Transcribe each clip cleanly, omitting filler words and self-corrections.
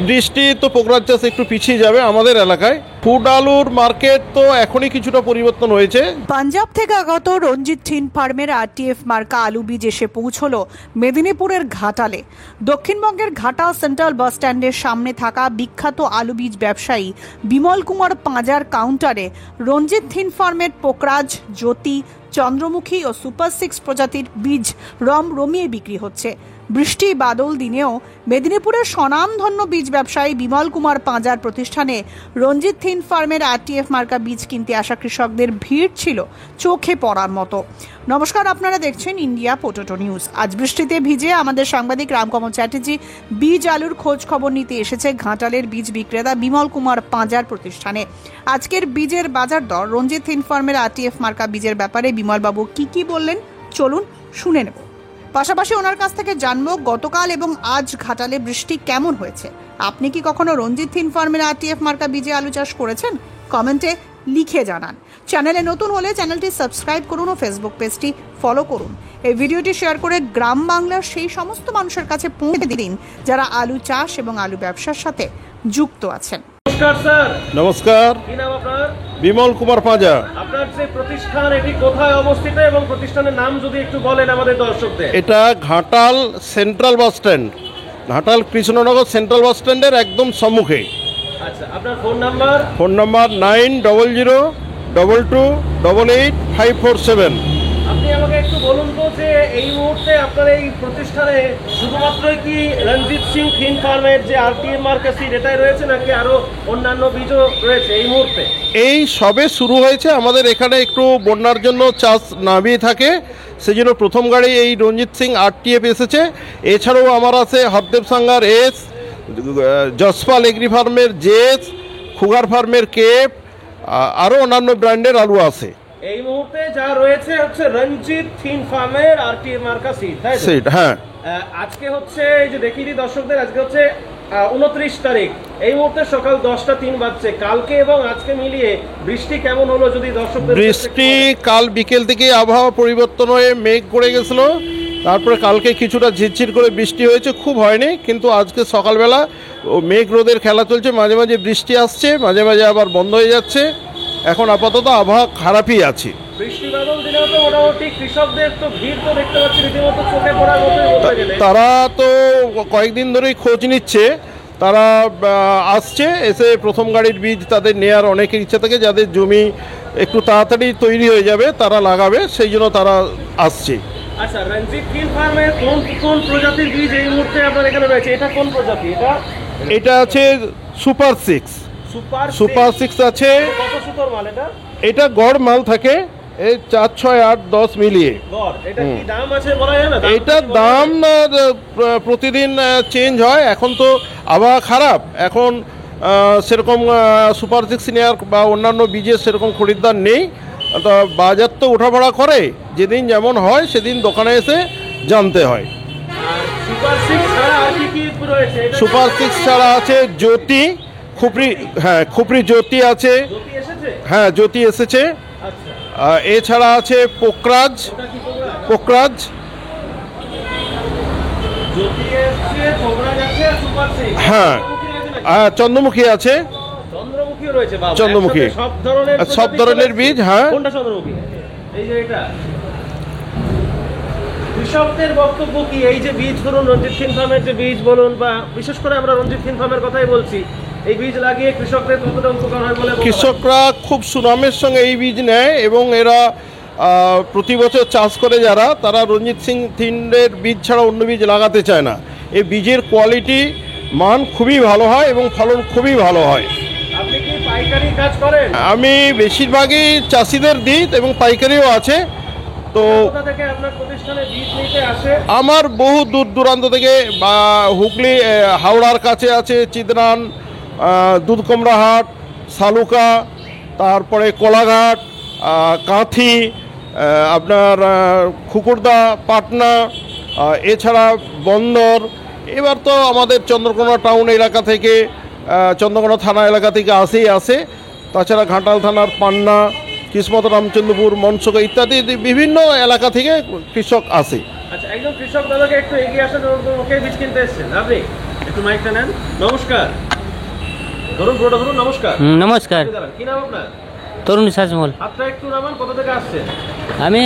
বৃষ্টি তো পোকরাজ চাষ একটু পিছিয়ে যাবে আমাদের এলাকায়। ফুড আলুর মার্কেট তো এখনই কিছুটা পরিবর্তন হয়েছে। পাঞ্জাব থেকে আগত রঞ্জিত থিন ফার্মের আরটিএফ মার্কা আলু বীজ এসে পৌঁছলো মেদিনীপুরের ঘাটালে। দক্ষিণবঙ্গের ঘাটা সেন্ট্রাল বাস স্ট্যান্ডের সামনে থাকা বিখ্যাত আলু বীজ ব্যবসায়ী বিমল কুমার পাঁজার কাউন্টারে রঞ্জিত থিন ফার্মের পোকরাজ, জ্যোতি, চন্দ্রমুখী ও সুপার 6 প্রজাতির বীজ রমিয়ে বিক্রি হচ্ছে। বৃষ্টি বাদল দিনেও মেদিনীপুরের স্বনামধন্য বীজ ব্যবসায়ী বিমল কুমার পাঁজার প্রতিষ্ঠানে রঞ্জিত থিন ফার্মের আরটিএফ মার্কা বীজ কিনতে আসা কৃষকদের ভিড় ছিল চোখে পড়ার মতো। নমস্কার, আপনারা দেখছেন ইন্ডিয়া পোটেটো নিউজ। আজ বৃষ্টিতে ভিজে আমাদের সাংবাদিক রামকমল চ্যাটার্জি বীজ আলুর খোঁজ খবর নিতে এসেছে ঘাটালের বীজ বিক্রেতা বিমল কুমার পাঁজার প্রতিষ্ঠানে। আজকের বীজের বাজার দর, রঞ্জিত থিন ফার্মের আরটিএফ মার্কা বীজের ব্যাপারে বিমলবাবু কি বললেন চলুন শুনে নেব। পাশাপাশি ওনার কাছ থেকে জানবো গতকাল এবং আজ ঘাটালে বৃষ্টি কেমন হয়েছে। আপনি কি কখনো রঞ্জিত থিন ফার্মের আরটিএফ মার্কা বীজে আলু চাষ করেছেন? কমেন্টে লিখে জানান। চ্যানেলে নতুন হলে চ্যানেলটি সাবস্ক্রাইব করুন ও ফেসবুক পেজটি ফলো করুন। এই ভিডিওটি শেয়ার করে গ্রাম বাংলার সেই সমস্ত মানুষের কাছে পৌঁছে দিন যারা আলু চাষ এবং আলু ব্যবসার সাথে যুক্ত আছেন। নমস্কার স্যার। নমস্কার। কি নাম আপনার? বিমল কুমার পাঁজা। আপনার যে প্রতিষ্ঠান এটি কোথায় অবস্থিত এবং প্রতিষ্ঠানের নাম যদি একটু বলেন আমাদের দর্শকদের। এটা Ghatal central bus stand, Ghatal Krishnanagar central bus স্ট্যান্ডের একদম সম্মুখে। আচ্ছা, আপনার ফোন নাম্বার? Phone number 9002228547। আপনি আমাকে একটু বলুন তো যে এই মুহূর্তে আপনার এই প্রতিষ্ঠানে শুধুমাত্রই কি রঞ্জিত সিং থিন ফার্মের যে আরটিএম মার্কা সিড এটাই রয়েছে নাকি আরো অন্যান্য বীজও রয়েছে এই মুহূর্তে? এই সবে শুরু হয়েছে। আমাদের এখানে একটু বন্যার জন্য চাষ নামিয়ে থাকে, সেই জন্য প্রথম গাড়ি এই রঞ্জিত সিং আরটিএফ এসেছে। এছাড়াও আমার আছে Hardev Sanger S, Jaspal agri ফার্মের জেস, খুগার ফার্মের কেপ, আরও অন্যান্য ব্র্যান্ডের আলু আছে। এই মুহূর্তে যা রয়েছে হচ্ছে রঞ্জিত থিন ফার্মের আরটিএম মার্কা সিড, তাই সিড। হ্যাঁ, আজকে হচ্ছে এই যে দেখিয়ে দিই দর্শকদের, আজকে হচ্ছে 29 তারিখ। এই মুহূর্তে সকাল 10টা 3 বাজছে। কালকে এবং আজকে মিলিয়ে বৃষ্টি কেমন হলো যদি দর্শকদের? বৃষ্টি কাল বিকেল থেকে আবহাওয়া পরিবর্তন হয়ে মেঘ করে গেছিল, তারপরে কালকে কিছুটা ঝিরঝির করে বৃষ্টি হয়েছে, খুব হয়নি। কিন্তু আজকে সকালবেলা মেঘ রোদের খেলা চলছে, মাঝে মাঝে বৃষ্টি আসছে, মাঝে মাঝে আবার বন্ধ হয়ে যাচ্ছে। এখন আপাতত আবহাওয়া খারাপই আছে। বৃষ্টি বাদল দিনেও তো মোটামুটি কৃষকদের তো ভিড় তো দেখতে পাচ্ছি রীতিমতো চোখে পড়ার মতোই বলতে গেলে। তারা তো কয়েকদিন ধরেই খোঁজ নিচ্ছে, তারা আসছে, এসে প্রথম গাড়ির বীজ তাদের নেওয়ার অনেকের ইচ্ছা থাকে, যাদের জমি একটু তাড়াতাড়ি তৈরি হয়ে যাবে তারা লাগাবে, সেই জন্য তারা আসছে। আচ্ছা, রঞ্জিত থিন ফার্মের কোন প্রজাতির বীজ এই মুহূর্তে আপনার এখানে রয়েছে? এটা কোন প্রজাতি? এটা আছে সুপার 6। সুপার 6 আছে। কত সুতোর মাল এটা? এটা গড় মাল থাকে এই 4, 6, 8, 10 মিলিয়ে। এটা কি দাম আছে বলা যায় না? এটার দাম প্রতিদিন চেঞ্জ হয়। এখন তো আবহাওয়া খারাপ, এখন সেরকম সুপার 6 নেওয়ার বা অন্যান্য বীজের সেরকম খরিদ্দার নেই। তো বাজার তো ওঠাপড়া করে, যেদিন যেমন হয় সেদিন দোকানে এসে জানতে হয়। সুপার 6 ছাড়া আর কি রয়েছে? সুপার 6 ছাড়া আছে জ্যোতি, খুপরি। হ্যাঁ, খুপরি জ্যোতি আছে। হ্যাঁ, জ্যোতি এসেছে। এছাড়া আছে পোকরাজ। হ্যাঁ, চন্দ্রমুখী আছে। চন্দ্রমুখী সব ধরনের বীজ। হ্যাঁ, এই যে এটা কৃষকদের বক্তব্য কি? এই যে বীজ ধরুন রঞ্জিত থিন ফার্মের যে বীজ বলুন, বা বিশেষ করে আমরা রঞ্জিত থিন ফার্মের কথাই বলছি, এই বীজ লাগিয়ে কৃষকদের কতটা উপকার হয় বলে? কৃষকরা খুব সুনামের সঙ্গে এই বীজ নেয় এবং এরা প্রতি বছর চাষ করে যারা, তারা রঞ্জিত সিং থিনের বীজ ছাড়া অন্য বীজ লাগাতে চায় না। এই বীজের কোয়ালিটি মান খুবই ভালো হয় এবং ফলন খুবই ভালো হয়। আপনি কি পাইকারি কাজ করেন? আমি বেশিরভাগই চাষিদের দিই এবং পাইকারিও আছে। তো আপনার প্রতিষ্ঠানে বীজ নিতে আসে আমার বহু দূর দূরান্ত থেকে, বা হুগলি হাওড়ার কাছে আছে চিদরান, দুধকমরাহাট, সালুকা, তারপরে কোলাঘাট, কাঁথি, আপনার খুকুরদা, পাটনা, এছাড়া বন্দর। এবার তো আমাদের চন্দ্রকোনা টাউন এলাকা থেকে, চন্দ্রকোনা থানা এলাকা থেকে আসে। তাছাড়া ঘাটাল থানার পান্না, কিসমত রামচন্দ্রপুর, মনসুকা ইত্যাদি বিভিন্ন এলাকা থেকে কৃষক আসে। আচ্ছা, একজন কৃষক দাদাকে একটু এগিয়ে আসার বীজ কিনতে এসেছেন আপনি? একটু মাইকটা নেন। নমস্কার, ধরুন পুরোটা ধরুন। নমস্কার। নমস্কার, কি নাম আপনার? তরুণ শাসমল। হাতটা একটু নামান। কোথা থেকে আসছেন? আমি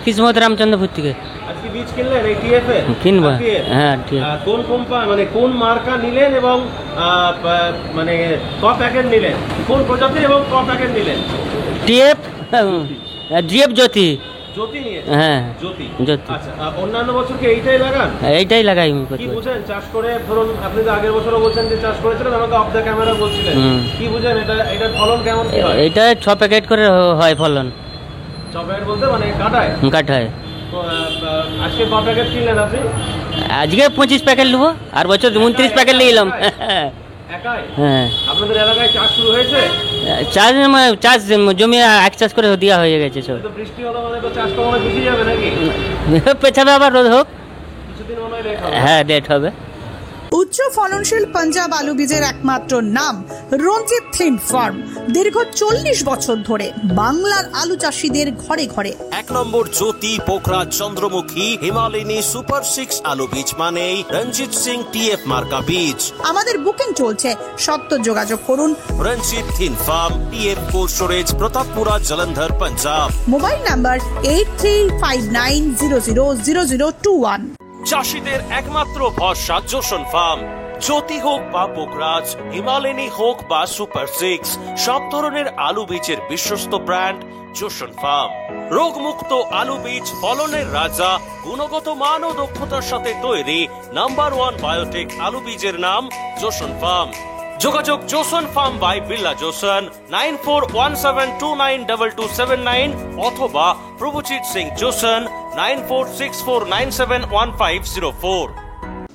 কিসমত রামচন্দ্রপুর থেকে আজকে বীজ কিনলেন এই টিএফ এর? কিনবো। RTF? হ্যাঁ, ঠিক। কোন কোম্পানি মানে কোন মার্কা নিলেন এবং মানে ক প্যাকেট নিলেন? কোন প্রজাতির এবং ক প্যাকেট নিলেন? টিএফ জিএফ জ্যোতি। জ্যোতি নিয়ে? হ্যাঁ, জ্যোতি। জ্যোতি। আচ্ছা, অন্যান্য বছর কি এইটাই লাগান? এইটাই লাগাই আমি কি প্রতি বছর। বুঝেন চাষ করে? ধরুন আপনি তো আগের বছরও বলছেন যে চাষ করেছিলেন, আমাকে অফ দ্য ক্যামেরা বলছিলেন। কি বুঝেন এটার ফলন কেমন কি হয়? এটা 6 প্যাকেট করে হয় ফলন। 6 প্যাকেট বলতে মানে কাটায়? কাঠায়। তো আজকে ক প্যাকেট কিনলেন আপনি? আজকে 25 প্যাকেট নেবো, আর বছর 29 প্যাকেট নিলাম। একাই? হ্যাঁ। আপনাদের এলাকায় চাষ শুরু হয়েছে? চাষ জমি এক চাষ করে দেওয়া হয়ে গেছে সব। তো বৃষ্টি হলো মানে তো চাষটা মনে হয় বেশি যাবে নাকি? পেছাবে আবার রোদ হোক। কিছুদিন মনে হয় লেট হবে। হ্যাঁ, লেট হবে। উচ্চ ফলনশীল পাঞ্জাব আলু বীজের একমাত্র নাম রঞ্জিত থিন ফার্ম। দীর্ঘ 40 বছর ধরে বাংলার আলু চাষীদের ঘরে ঘরে। 1 নম্বর জ্যোতি পোখরাজ চন্দ্রমুখী হিমালয়নী সুপার 6 আলু বীজ মানেই রঞ্জিত সিং টিএফ মার্কা বীজ। আমাদের বুকিং চলছে, সত্ত্বর যোগাযোগ করুন। Ranjit Thind farm, TF cold storage, Pratappura, Jalandhar, Punjab. Mobile number 8359000021। চাষীদের একমাত্র ভরসা জোসন ফার্ম। জ্যোতি হোক বা পোখরাজ, হিমালয়নী হোক বা সুপার 6, সব ধরনের আলু বীজের বিশ্বস্ত ব্র্যান্ড জোসন ফার্ম। রোগমুক্ত আলু বীজ, ফলনের রাজা, গুণগত মান ও দক্ষতার সাথে তৈরি নাম্বার 1 বায়োটেক আলু বীজের নাম জোসন ফার্ম। যোগাযোগ Joseon farm by Billah Joseon 9417292279 অথবা প্রভুজিৎ সিং জোসন 9464971504।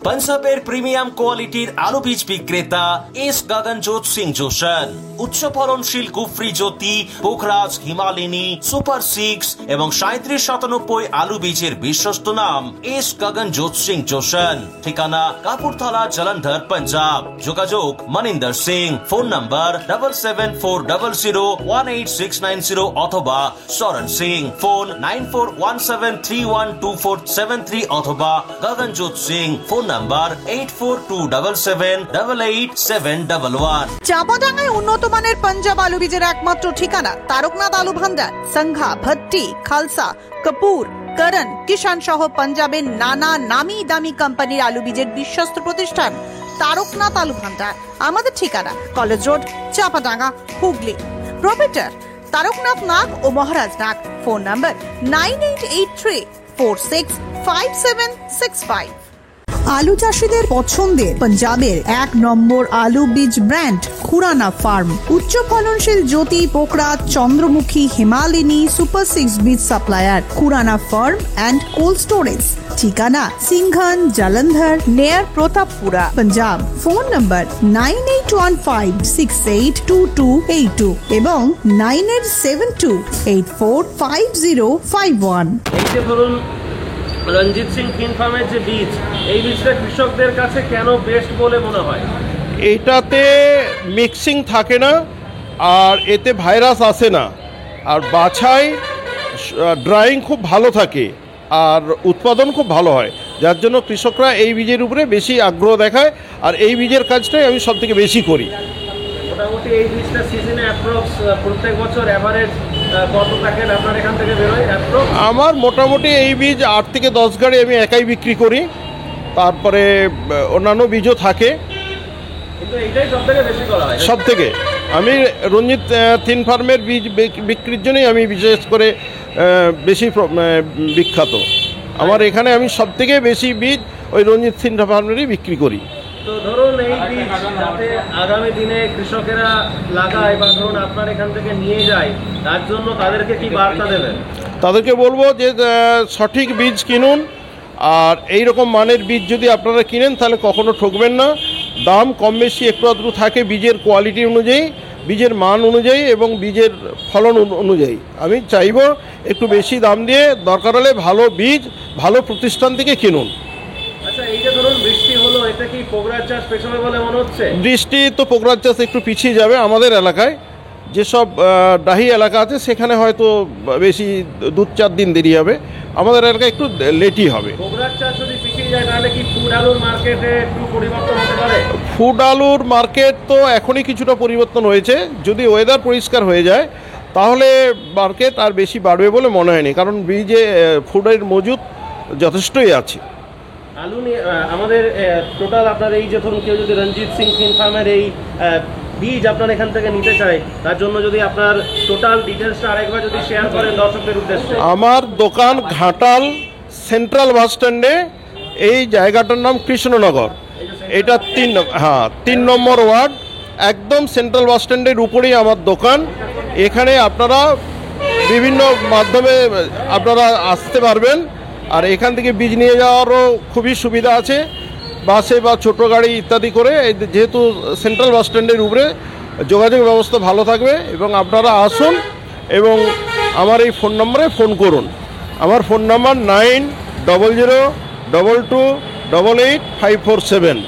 পাঞ্জাবের প্রিমিয়াম কোয়ালিটির আলু বীজ বিক্রেতা এস গগনজোৎ সিং জোসন। উচ্চ ফলনশীল কুফরি জ্যোতি, পোখরাজ, হিমালয়নী, সুপার 6 এবং 3797 আলু বীজের বিশ্বস্ত নাম এস গগনজোৎ সিং জোসন। ঠিকানা কাপুরথালা, জলন্ধর, পাঞ্জাব। যোগাযোগ মনিন্দর সিং। ফোন নাম্বার 7740018690 অথবা সরণ সিং। ফোন 9417312473 অথবা গগনজোৎ সিং। Phone number 8427788711। চাপাডাঙ্গায় উন্নত মানের পাঞ্জাব আলু বীজের একমাত্র ঠিকানা তারকনাথ আলু ভান্ডার। সংঘা, ভট্টি, খালসা, কপুর, করণ, কিষান সহ পাঞ্জাবের নানা নামি দামি কোম্পানির আলু বীজের বিশ্বস্ত প্রতিষ্ঠান তারকনাথ আলু ভান্ডার। আমাদের ঠিকানা college road, Chapadanga, Hooghly. Proprietor Taraknath Nag ও মহারাজ নাগ। Phone number 9883465765। আলু চাষীদের পছন্দের পাঞ্জাবের 1 নম্বর আলু বীজ ব্র্যান্ড খুরানা ফার্ম। উচ্চ ফলনশীল জ্যোতি, পোখরাজ, চন্দ্রমুখী, হিমালয়নী, সুপার 6 বীজ supplier Khurana farm and cold storage. ঠিকানা সিংঘন, জলন্ধর, নেয়ার প্রতাপপুরা, পাঞ্জাব। ফোন নম্বর 9815682282 এবং 9872845051। এই যে ধরুন রঞ্জিত সিং থিন ফার্মের যে বীজ, এই বীজটা কৃষকদের কাছে কেন বেস্ট বলে মনে হয়? এইটাতে মিক্সিং থাকে না, আর এতে ভাইরাস আসে না, আর বাছাই ড্রাইং খুব ভালো থাকে, আর উৎপাদন খুব ভালো হয়, যার জন্য কৃষকরা এই বীজের উপরে বেশি আগ্রহ দেখায়, আর এই বীজের কাজটাই আমি সব থেকে বেশি করি। মোটামুটি এই বীজটা সিজনে অ্যাপ্রক্স প্রত্যেক বছর অ্যাভারেজ কত প্যাকেট আপনার এখান থেকে বেরোয় অ্যাপ্রক্স? আমার মোটামুটি এই বীজ 8 থেকে 10 গাড়ি আমি একাই বিক্রি করি, তারপরে অন্যান্য বীজও থাকে। কিন্তু এইটাই সব থেকে বেশি করা হয়। সব থেকে আমি রঞ্জিত থিন ফার্মের বীজ বিক্রির জন্যই আমি বিশেষ করে বেশি বিখ্যাত। আমার এখানে আমি সব থেকে বেশি বীজ ওই রঞ্জিত থিন ফার্মেরই বিক্রি করি। তো ধরুন এই বীজ যাতে আগামী দিনে কৃষকেরা লাগায় বা ধরুন আপনার এখান থেকে নিয়ে যায়, তার জন্য তাদেরকে কি বার্তা দেবেন? তাদেরকে বলবো যে সঠিক বীজ কিনুন, আর এই রকম মানের বীজ যদি আপনারা কিনেন তাহলে কখনো ঠকবেন না। দাম কম বেশি একটু আধটু থাকে বীজের কোয়ালিটি অনুযায়ী, বীজের মান অনুযায়ী এবং বীজের ফলন অনুযায়ী। আমি চাইবো একটু বেশি দাম দিয়ে দরকার হলে ভালো বীজ ভালো প্রতিষ্ঠান থেকে কিনুন। আচ্ছা, এই যে ধরুন বৃষ্টি হলো, এটা কি পোগরাজ চাষ পেছনে বলে মনে হচ্ছে? বৃষ্টি তো পোগরাজ চাষ একটু পিছিয়ে যাবে। আমাদের এলাকায় যেসব ডাহি এলাকা আছে সেখানে হয়তো বেশি 2-4 দিন দেরি হবে, আমাদের এলাকায় একটু লেটই হবে। বগুড়ার চাষ যদি পিছিয়ে যায় তাহলে কি ফুড আলুর মার্কেটে একটু পরিবর্তন হতে পারে? ফুড আলুর মার্কেট তো এখনই কিছুটা পরিবর্তন হয়েছে, যদি ওয়েদার পরিষ্কার হয়ে যায় তাহলে মার্কেট আর বেশি বাড়বে বলে মনে হয়নি, কারণ বীজে ফুডের মজুদ যথেষ্টই আছে। আলু নিয়ে আমাদের টোটাল আপনার এই যে ধরুন কেউ যদি রঞ্জিত সিং ফিন ফার্মের এই বীজ আপনার এখান থেকে নিতে চায়, তার জন্য যদি আপনার টোটাল ডিটেলসটা আরেকবার যদি শেয়ার করেন দর্শকদের উদ্দেশ্যে। আমার দোকান ঘাটাল সেন্ট্রাল বাস স্ট্যান্ডে, এই জায়গাটার নাম কৃষ্ণনগর, এটা 3 নম্বর ওয়ার্ড, একদম সেন্ট্রাল বাস স্ট্যান্ডের উপরেই আমার দোকান। এখানে আপনারা বিভিন্ন মাধ্যমে আপনারা আসতে পারবেন, আর এখান থেকে বীজ নিয়ে যাওয়ারও খুবই সুবিধা আছে, বাসে বা ছোটো গাড়ি ইত্যাদি করে, যেহেতু সেন্ট্রাল বাস স্ট্যান্ডের উপরে যোগাযোগ ব্যবস্থা ভালো থাকবে। এবং আপনারা আসুন এবং আমার এই ফোন নম্বরে ফোন করুন। আমার ফোন নাম্বার 9022288547।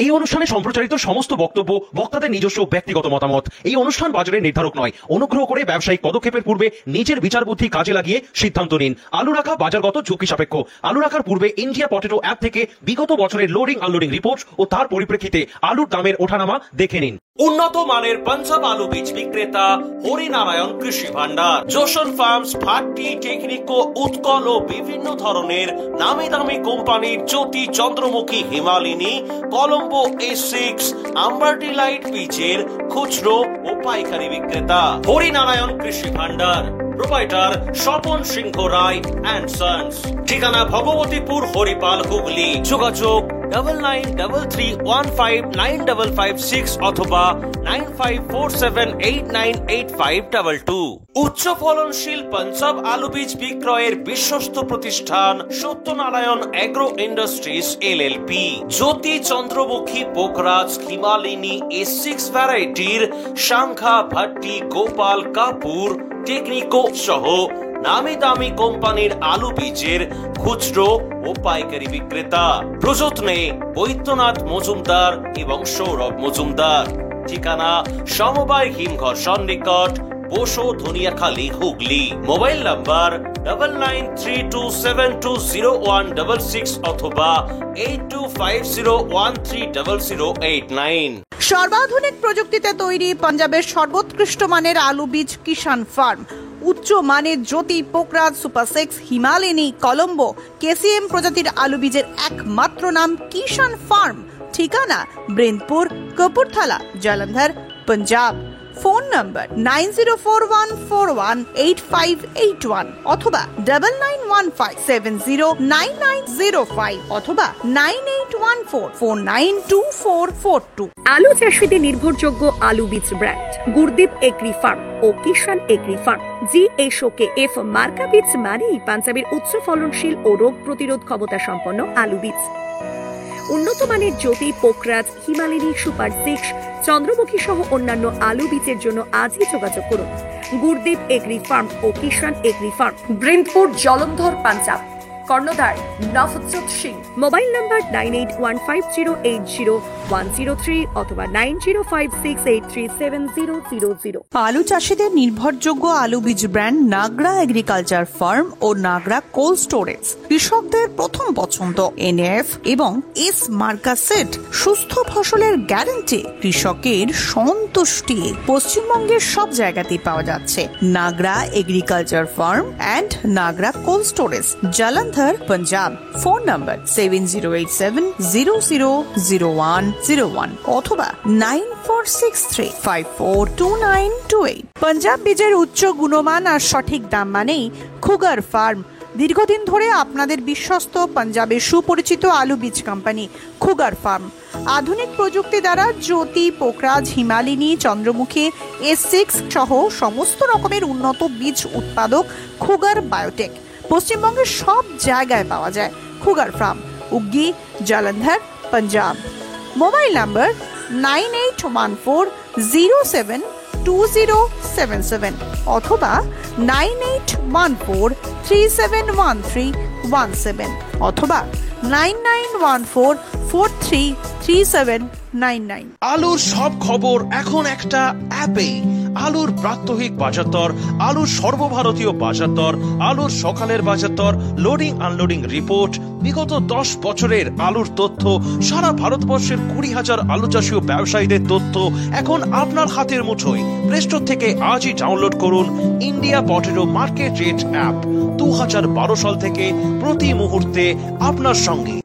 এই অনুষ্ঠানে সম্প্রচারিত সমস্ত বক্তব্য বক্তাদের নিজস্ব ব্যক্তিগত মতামত। এই অনুষ্ঠান বাজারের নির্ধারক নয়। অনুগ্রহ করে ব্যবসায়িক পদক্ষেপের পূর্বে নিজের বিচার বুদ্ধি কাজে লাগিয়ে সিদ্ধান্ত নিন। আলু রাখা বাজারগত ঝুঁকি সাপেক্ষ। আলু রাখার পূর্বে ইন্ডিয়া পটেটো অ্যাপ থেকে বিগত বছরের লোডিং আনলোডিং রিপোর্ট ও তার পরিপ্রেক্ষিতে আলুর দামের ওঠানামা দেখে নিন। উন্নত মানের পাঞ্জাব আলু বীজ বিক্রেতা হরিনারায়ণ কৃষি ভান্ডার, জোশন ফার্মস, ভাট্টি, টেকনিকো, উৎকল ও বিভিন্ন ধরনের নামি দামি কোম্পানির জ্যোতি, চন্দ্রমুখী, হিমালিনী, কলম্বো A6, আম্বারটি লাইট বীজের খুচরো ও পাইকারি বিক্রেতা হরিনারায়ণ কৃষি ভান্ডার। Proprietor Swapan Singha Roy and sons. ঠিকানা ভগবতীপুর, হরিপাল, হুগলি। যোগাযোগ 9933159556 অথবা 9547898522। উচ্চ ফলনশীল পাঞ্জাব আলু বীজ বিক্রয়ের বিশ্বস্ত প্রতিষ্ঠান সত্যনারায়ণ এগ্রো ইন্ডাস্ট্রিজ LLP। জ্যোতি, চন্দ্রমুখী, পোকরাজ, হিমালিনী A6 ভ্যারাইটির শাঙ্খা, ভাট্টি, গোপাল, কাপুর, টেকনিকো সহ নামি দামি কোম্পানির আলু বীজের খুচরো ও পাইকারি বিক্রেতা। প্রযত্নে বৈদ্যনাথ মজুমদার এবং সৌরভ মজুমদার। ঠিকানা সমবায় হিমঘর সন্নিকট, বোসো, ধনিয়াখালী, হুগলি। মোবাইল নাম্বার 9932720166 অথবা 8250130089। সর্বাধুনিক প্রযুক্তিতে তৈরি পাঞ্জাবের সর্বোৎকৃষ্ট মানের আলু বীজ কিষান ফার্ম। উচ্চ মানের জ্যোতি, পোকরাজ, সুপার 6, হিমালিনী, কলম্বো, KCM প্রজাতির আলু বীজের একমাত্র নাম কিষান ফার্ম। ঠিকানা ব্রেনপুর, কপুরথালা, জলন্ধর, পাঞ্জাব। ফোন নম্বর 9041418581 অথবা 9915709905 অথবা 9814492442। আলু চাষীদের নির্ভরযোগ্য আলু বীজ ব্র্যান্ড গুরদীপ এগ্রি ফার্ম ও কিষান এগ্রি ফার্ম। GSOKF মার্কা বীজ মানেই পাঞ্জাবের উচ্চ ফলনশীল ও রোগ প্রতিরোধ ক্ষমতা সম্পন্ন আলু বীজ। উন্নত মানের জ্যোতি, পোকরাজ, হিমালিনী, সুপার 6, চন্দ্রমুখী সহ অন্যান্য আলু বীজের জন্য আজই যোগাযোগ করুন। গুরদীপ এগ্রি ফার্ম ও কিষান এগ্রি ফার্ম, ব্রিন্দপুর, জলন্ধর, পাঞ্জাব। কর্ণধার নভজ্যোৎ সিং। মোবাইল নাম্বার 9815080103 অথবা 9056837000। আলু চাষীদের নির্ভরযোগ্য আলু বীজ ব্র্যান্ড নাগরা এগ্রিকালচার ফার্ম ও নাগরা কোল্ড স্টোরেজ। কৃষকদের প্রথম পছন্দ NF এবং S মার্কা সেট। সুস্থ ফসলের গ্যারান্টি, কৃষকের সন্তুষ্টি। পশ্চিমবঙ্গের সব জায়গাতেই পাওয়া যাচ্ছে Nagra agriculture farm and Nagra cold storage, Jalandhar, Punjab. Phone number 7087000101 অথবা 9463542928। পাঞ্জাব বীজের উচ্চ গুণমান আর সঠিক দাম মানেই খুগার ফার্ম। দীর্ঘদিন ধরে আপনাদের বিশ্বস্ত পাঞ্জাবের সুপরিচিত আলু বীজ কোম্পানি খুগার ফার্ম। আধুনিক প্রযুক্তি দ্বারা জ্যোতি, পোকরাজ, হিমালিনী, চন্দ্রমুখী, S6 সহ সমস্ত রকমের উন্নত বীজ উৎপাদক খুগার বায়োটেক। পশ্চিমবঙ্গের সব জায়গায় পাওয়া যায় Khugar farm, Uggi, Jalandhar, Punjab. Mobile number 9814072077 অথবা 9814371317 অথবা 9914433799। আলুর সব খবর এখন একটা অ্যাপে। আলুর প্রাত্যহিক বাজার দর, আলুর সর্বভারতীয় বাজার দর, আলুর সকালের বাজার দর, লোডিং আনলোডিং রিপোর্ট, বিগত 10 বছরের আলুর তথ্য, সারা ভারতবর্ষের 20,000 আলু চাষী ও ব্যবসায়ীদের তথ্য এখন আপনার হাতের মুঠোয়। প্লে স্টোর থেকে আজই ডাউনলোড করুন India potato market rate app. 2012 সাল থেকে প্রতি মুহূর্তে আপনার সঙ্গে।